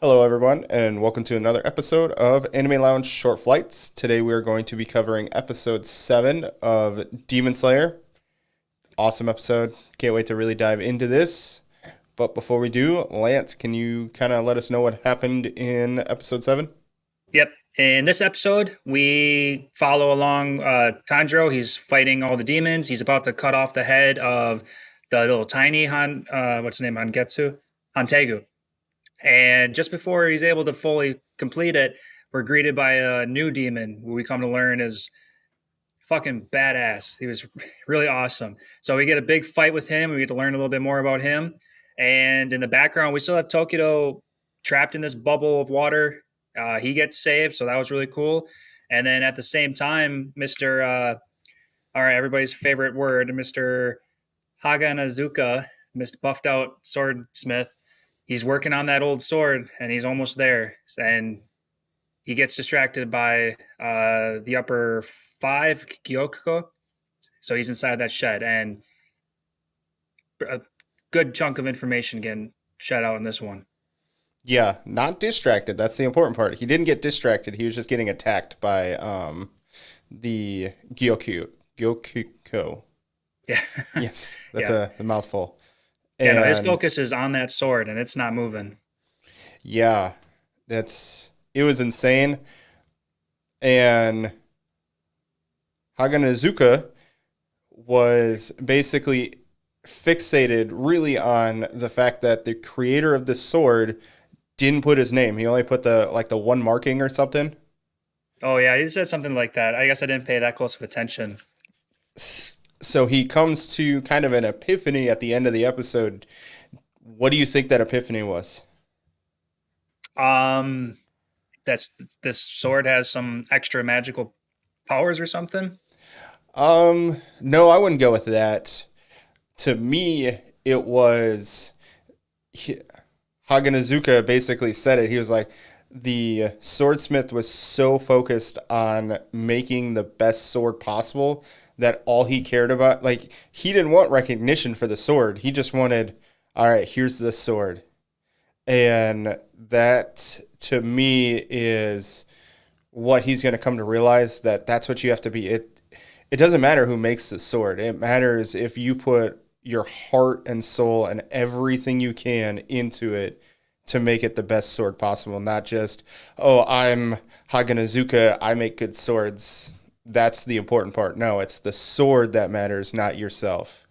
Hello, everyone, and welcome to another episode of Anime Lounge Short Flights. Today, we are going to be covering episode 7 of Demon Slayer. Awesome episode. Can't wait to really dive into this. But before we do, Lance, can you kind of let us know what happened in episode 7? Yep. In this episode, we follow along Tanjiro. He's fighting all the demons. He's about to cut off the head of the little tiny what's his name? Hangetsu? Hantegu. And just before he's able to fully complete it, we're greeted by a new demon who we come to learn is fucking badass. He was really awesome. So we get a big fight with him. We get to learn a little bit more about him. And in the background, we still have Tokido trapped in this bubble of water. He gets saved, so that was really cool. And then at the same time, Mister, all right, everybody's favorite word, Mister Haganazuka, Mister Buffed Out Swordsmith, he's working on that old sword, and he's almost there. And he gets distracted by the upper five Gyokko. So he's inside that shed, and a good chunk of information getting shed out in this one. Yeah, not distracted. That's the important part. He didn't get distracted. He was just getting attacked by the Gyokuko. Yeah, Yes, that's yeah, a mouthful. yeah. No, his And focus is on that sword, and it's not moving. yeah, it was insane. And Haganazuka was basically fixated really on the fact that the creator of the sword didn't put his name. He only put the one marking or something. Oh yeah, he said something like that. I guess I didn't pay that close of attention. So he comes to kind of an epiphany at the end of the episode. What do you think that epiphany was? Um, that's this sword has some extra magical powers or something. No, I wouldn't go with that. To me, it was Haganazuka basically said it. He was like, the swordsmith was so focused on making the best sword possible that all he cared about, like, he didn't want recognition for the sword. He just wanted, all right, here's the sword. And that to me is what he's going to come to realize, that that's what you have to be. It doesn't matter who makes the sword. It matters if you put your heart and soul and everything you can into it to make it the best sword possible, not just, oh, I'm Haganazuka, I make good swords. That's the important part. No, it's the sword that matters, not yourself.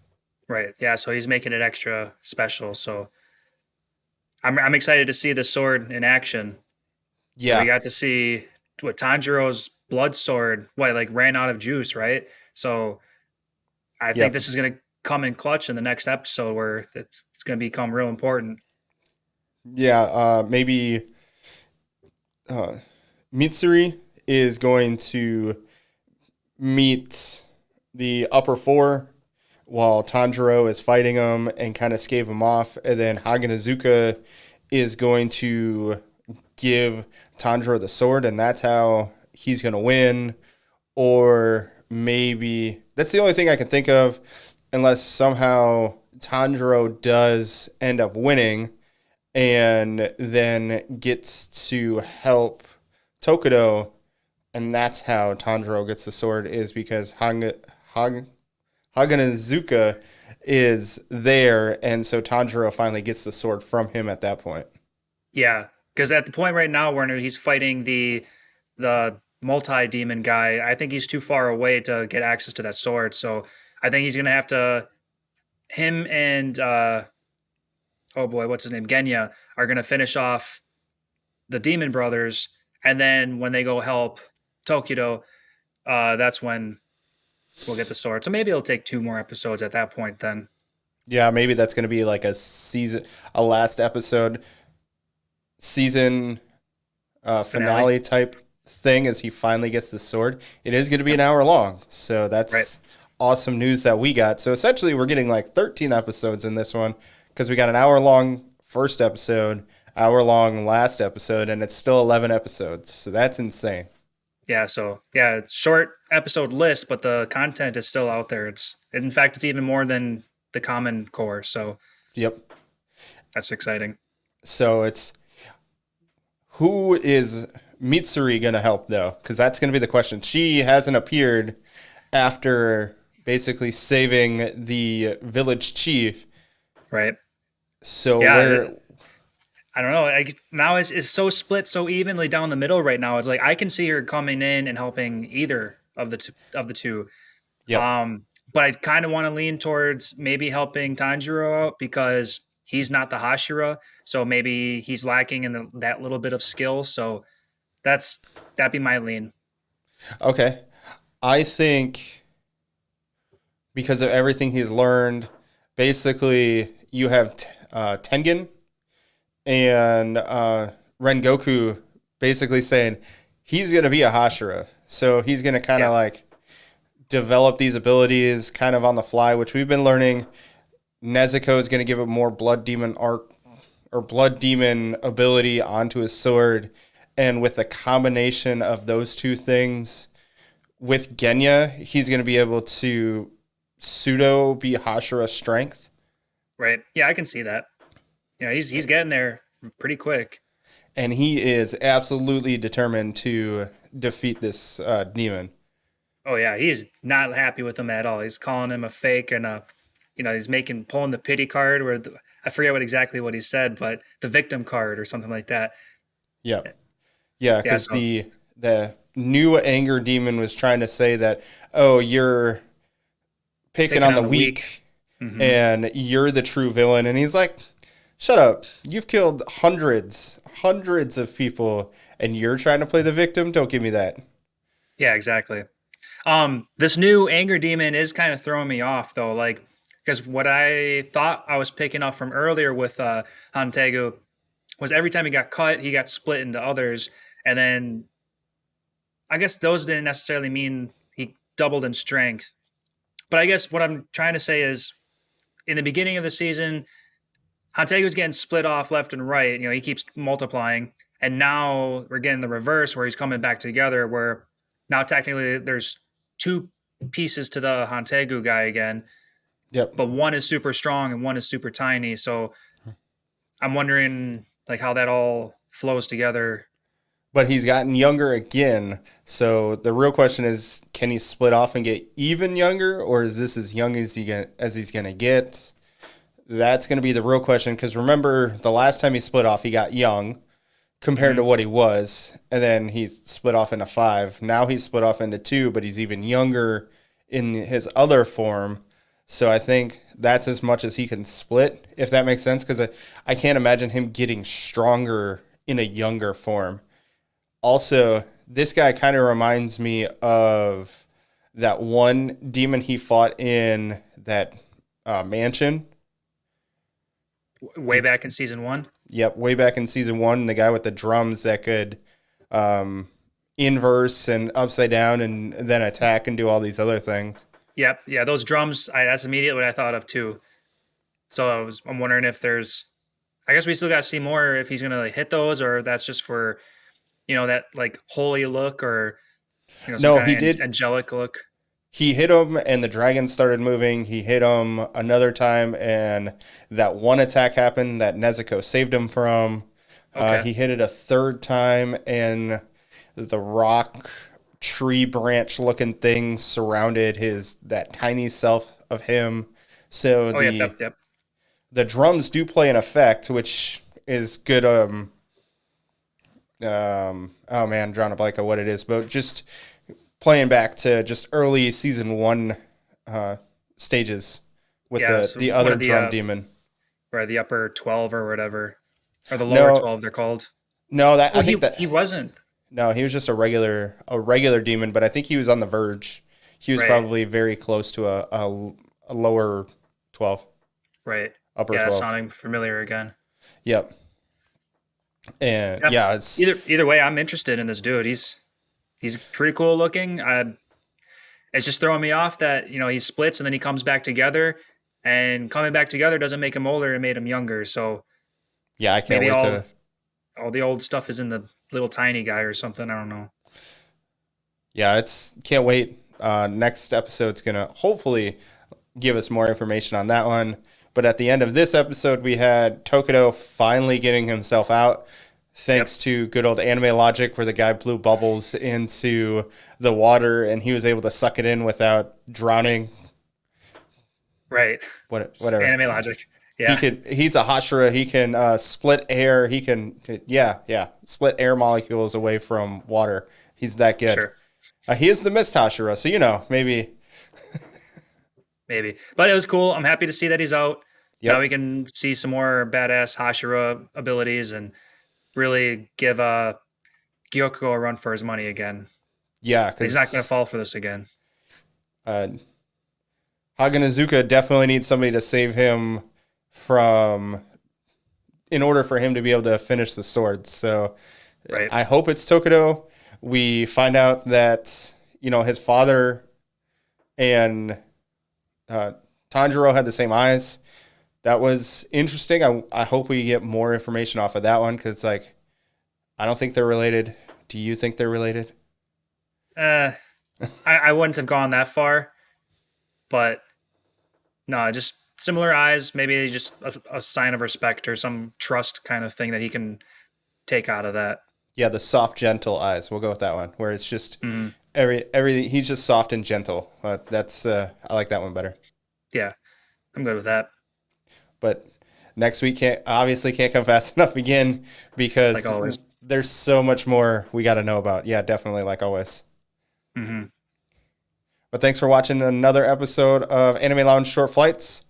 Right. Yeah. So he's making it extra special. So I'm excited to see the sword in action. And we Yeah. got to see what Tanjiro's blood sword, what like ran out of juice, right? So I think Yep. this is going to come in clutch in the next episode where it's going to become real important. Yeah. Maybe uh, Mitsuri is going to meet the upper four while Tanjiro is fighting him and kind of scave him off. And then Haganazuka is going to give Tanjiro the sword, and that's how he's going to win. Or maybe that's the only thing I can think of, unless somehow Tanjiro does end up winning and then gets to help Tokido, and that's how Tanjiro gets the sword, is because Haganazuka is there, and so Tanjiro finally gets the sword from him at that point. Yeah, because at the point right now, Werner, he's fighting the multi demon guy. I think he's too far away to get access to that sword. So I think he's going to have to him and oh boy, what's his name? Genya are going to finish off the demon brothers, and then when they go help Tokido, that's when we'll get the sword. So maybe it'll take two more episodes at that point. Then Yeah, maybe that's going to be like a last episode, season finale, finale type thing as he finally gets the sword. It is going to be an hour long, so right? that's awesome news that we got. So essentially, we're getting like 13 episodes in this one because we got an hour long first episode, hour long last episode, and it's still 11 episodes. So that's insane. Yeah. So yeah, it's short episode list, but the content is still out there. It's in fact, it's even more than the common core. So Yep. that's exciting. So it's Who is Mitsuri going to help, though? Because that's going to be the question. She hasn't appeared after basically saving the village chief. right? So Yeah, where, I don't know. Now it's so split so evenly down the middle right now. It's like I can see her coming in and helping either of the two. yep. But I kind of want to lean towards maybe helping Tanjiro out because he's not the Hashira, so maybe he's lacking in that little bit of skill. So that's that'd be my lean. Okay. I think because of everything he's learned, basically you have Tengen and Rengoku basically saying he's going to be a Hashira. So he's going to kind of Yeah, like develop these abilities kind of on the fly, which we've been learning. Nezuko is going to give a more blood demon arc or blood demon ability onto his sword. And with the combination of those two things with Genya, he's going to be able to pseudo be Hashira strength. right. Yeah, I can see that. Yeah, he's getting there pretty quick. And he is absolutely determined to defeat this demon. Oh yeah, he's not happy with him at all. He's calling him a fake and he's making pulling the pity card where I forget exactly what he said, but the victim card or something like that. Yep. Yeah, Yeah, because so the new anger demon was trying to say that, oh, you're picking picking on on the the weak. weak Hmm. and you're the true villain. And he's like, shut up. You've killed hundreds of people, and you're trying to play the victim? Don't give me that. Yeah, exactly. This new anger demon is kind of throwing me off though, like because what I thought I was picking up from earlier with Hantegu was every time he got cut, he got split into others, and then I guess those didn't necessarily mean he doubled in strength. But I guess what I'm trying to say is in the beginning of the season, Hantegu's getting split off left and right. He keeps multiplying, and now we're getting the reverse where he's coming back together. Where now technically there's two pieces to the Hantegu guy again, Yep. but one is super strong and one is super tiny. So I'm wondering like how that all flows together. But he's gotten younger again. So the real question is, can he split off and get even younger, or is this as young as he's gonna get? That's gonna be the real question. Because remember, the last time he split off, he got young compared to Hmm. what he was, and then he split off into five. Now he's split off into two, but he's even younger in his other form. So I think that's as much as he can split, if that makes sense. Because I can't imagine him getting stronger in a younger form. Also, this guy kind of reminds me of that one demon he fought in that mansion. Way back in season one. Yep, way back in season one, the guy with the drums that could um, inverse and upside down and then attack and do all these other things. Yep, yeah, those drums. That's immediately what I thought of too. So I'm wondering if there's. I guess we still got to see more if he's gonna like, hit those, or that's just for that like holy look or some No, kind he of did. angelic look. He hit him, and the dragon started moving. He hit him another time, and that one attack happened that Nezuko saved him from. Okay. He hit it a third time, and the rock tree branch looking thing surrounded his that tiny self of him. So Oh, yep, yep, yep. the drums do play an effect, which is good. Oh man, I'm drawing a blank on what it is, but just playing back to just early season one uh, stages with Yeah, the so one other of the drum demon. or the upper 12 or whatever, or the lower No, 12 they're called. no, that I Well, think he that wasn't no, he was just a regular demon, but I think he was on the verge. He was right, probably very close to a lower 12, right. upper Yeah, that's 12. sounding familiar again. Yep. And Yep. yeah, it's Either way, I'm interested in this dude. He's pretty cool looking. It's just throwing me off that he splits and then he comes back together, and coming back together doesn't make him older; it made him younger. So yeah, I can't maybe wait all to all the old stuff is in the little tiny guy or something. I don't know. yeah, it's can't wait. Next episode's gonna hopefully give us more information on that one. But at the end of this episode, we had Tokido finally getting himself out thanks to good old anime logic where the guy blew bubbles into the water and he was able to suck it in without drowning. Right. Whatever. Anime logic. He Yeah. could. He's a Hashira. He can split air. He can. Yeah. Split air molecules away from water. He's that good. Sure. He is the Mist Hashira, so maybe. Maybe. But it was cool. I'm happy to see that he's out. Yep. Now we can see some more badass Hashira abilities and really give Gyoko a run for his money again. Yeah, He's not going because to fall for this again. Haganazuka definitely needs somebody to save him from, in order for him to be able to finish the sword. So Right. I hope it's Tokido. We find out that his father and Tanjiro had the same eyes. That was interesting. I hope we get more information off of that one because like I don't think they're related. Do you think they're related? I wouldn't have gone that far, but no, just similar eyes. Maybe just a sign of respect or some trust kind of thing that he can take out of that. Yeah, the soft, gentle eyes. We'll go with that one, where it's just Mhm. every he's just soft and gentle. That's I like that one better. Yeah, I'm good with that. But next week can't come fast enough again because Like always. there's so much more we got to know about. Yeah, definitely, like always. Hmm. But thanks for watching another episode of Anime Lounge Short Flights.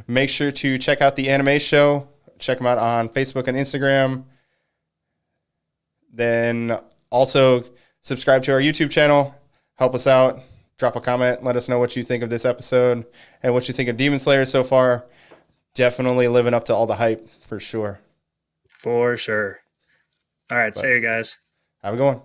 Make sure to check out the anime show. Check them out on Facebook and Instagram. Then also subscribe to our YouTube channel. Help us out. Drop a comment. Let us know what you think of this episode and what you think of Demon Slayer so far. Definitely living up to all the hype for sure. For sure. All right, But see you guys. have a good one.